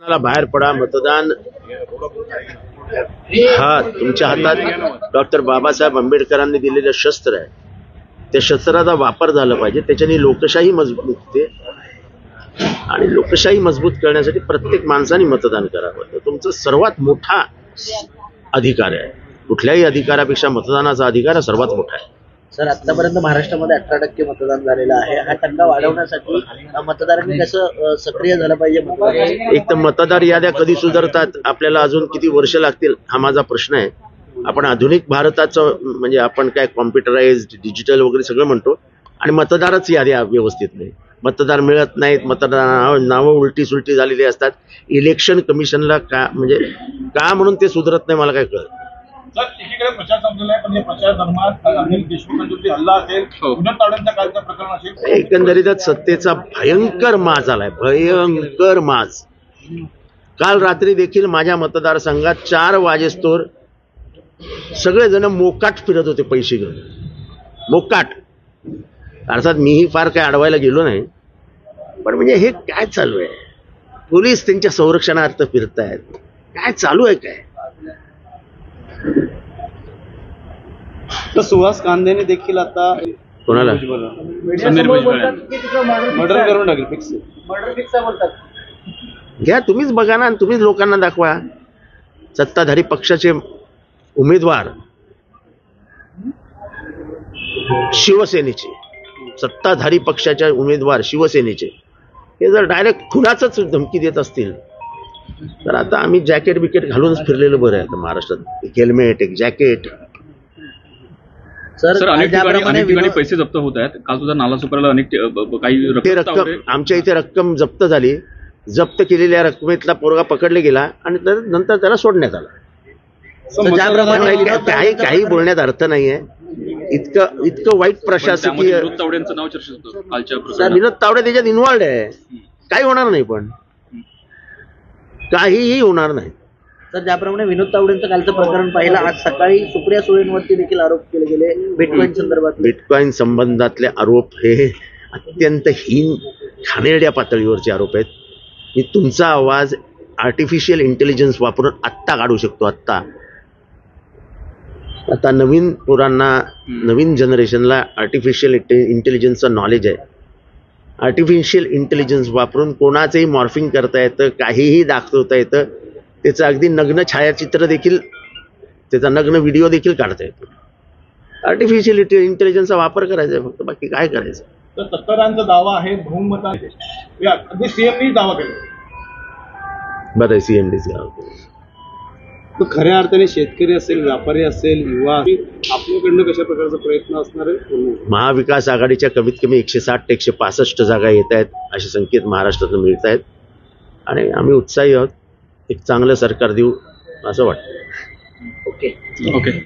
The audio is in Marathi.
बाहेर पडा. मतदान हा तुमच्या हातात डॉक्टर बाबासाहेब आंबेडकरांनी दिलेलं शस्त्र आहे. त्या शस्त्राचा वापर झाला पाहिजे. त्याच्याने लोकशाही मजबूत होते आणि लोकशाही मजबूत करण्यासाठी प्रत्येक माणसाने मतदान करावं. तर तुमचा सर्वात मोठा अधिकार आहे. कुठल्याही अधिकारापेक्षा मतदानाचा अधिकार हा सर्वात मोठा आहे. सर, आतापर्यंत महाराष्ट्रामध्ये 18% मतदान झालेलं आहे. हा टक्का वाढवण्यासाठी मतदारांनी कसं सक्रिय झालं पाहिजे? एक तर मतदार याद्या कधी सुधारतात, आपल्याला अजून किती वर्ष लागतील, हा माझा प्रश्न आहे. आपण आधुनिक भारताचं म्हणजे आपण काय कॉम्प्युटराइज डिजिटल वगैरे सगळं म्हणतो आणि मतदारच याद्या व्यवस्थित नाही. मतदार मिळत नाहीत. मतदार नावं उलटी सुलटी झालेली असतात. इलेक्शन कमिशनला का म्हणजे का म्हणून ते सुधारत नाही मला काय कळत. सर, एकीकडे प्रचार संपलेला आहे, पण या प्रचार दरम्यान अनिल देशमुखांवरती हल्ला असेल, विनोद तावडेंच्या कालचं प्रकरण असेल, एकंदरीतच सत्तेचा भयंकर माज आलाय. भयंकर माज. काल रात्री देखील माझ्या मतदारसंघात 4 वाजेस्तोर सगळेजण मोकाट फिरत होते पैसे घेऊन. मोकाट अर्थात मीही फार काय अडवायला गेलो नाही, पण म्हणजे हे काय चालू आहे? पोलीस त्यांच्या संरक्षणार्थ फिरतायत. काय चालू आहे काय? तर सुहास कांदेने देखील आता कोणाला मर्डर करून टाकेल. फिक्स घ्या, तुम्हीच बघा ना, तुम्हीच लोकांना दाखवा. सत्ताधारी पक्षाचे उमेदवार शिवसेनेचे, सत्ताधारी पक्षाचे उमेदवार शिवसेनेचे हे जर डायरेक्ट खुनाचंच धमकी देत असतील तर आता आम्ही जॅकेट बिकेट घालूनच फिरलेलं बरं आहे. हेल्मेट, एक जॅकेट. सर, अनेक ठिकाणी पैसे जप्त होत आहेत. काल सुद्धा नालासोपाऱ्याला अनेक काही रक्कम आमच्या इथे रक्कम जप्त झाली. जप्त केलेल्या रकमेतला पोरगा पकडला गेला आणि नंतर त्याला सोडण्यात आला. काही बोलण्यात अर्थ नाहीये. इतकं वाईट प्रशासकीय. विनोद तावडेंचं नाव चर्चेत होतं कालच्या प्रकरणात. विनोद तावडे त्याच्यात इन्व्हॉल्ड आहे. काही होणार नाही, पण काहीही होणार नाही. तर ज्याप्रमाणे विनोद तावडेंचं कालचं प्रकरण पाहिलं, आज सकाळी सुप्रिया सुळेंवरती देखील आरोप केले गेले बिटकॉइन संदर्भात. बिटकॉइन संबंधातले आरोप हे अत्यंत हीन घाणेरड्या पातळीवरचे आरोप आहेत. मी तुमचा आवाज आर्टिफिशियल इंटेलिजन्स वापरून आत्ता काढू शकतो. आता नवीन पोरांना, नवीन जनरेशनला आर्टिफिशियल इंटेलिजन्सचं नॉलेज आहे. आर्टिफिशियल इंटेलिजन्स वापरून कोणाचंही मॉर्फिंग करता येतं, काहीही दाखवता येतं. त्याचं अगदी नग्न छायाचित्र देखील, त्याचा नग्न व्हिडिओ देखील काढता येतो. आर्टिफिशियल इंटेलिजन्सचा वापर करायचा आहे फक्त, बाकी काय करायचं. तर तत्कारांचा दावा आहे बहुमताने, अगदी सीएमनी दावा केला. बरं, सीएमडीचा तर खऱ्या अर्थाने शेतकरी असेल, व्यापारी असेल, युवा आपल्याकडनं कशा प्रकारचा प्रयत्न असणार आहे? महाविकास आघाडीच्या कमीत कमी 160 ते 165 जागा येत आहेत असे संकेत महाराष्ट्रातून मिळत आहेत आणि आम्ही उत्साही आहोत. एक चांगलं सरकार देऊ असं वाटतं. ओके.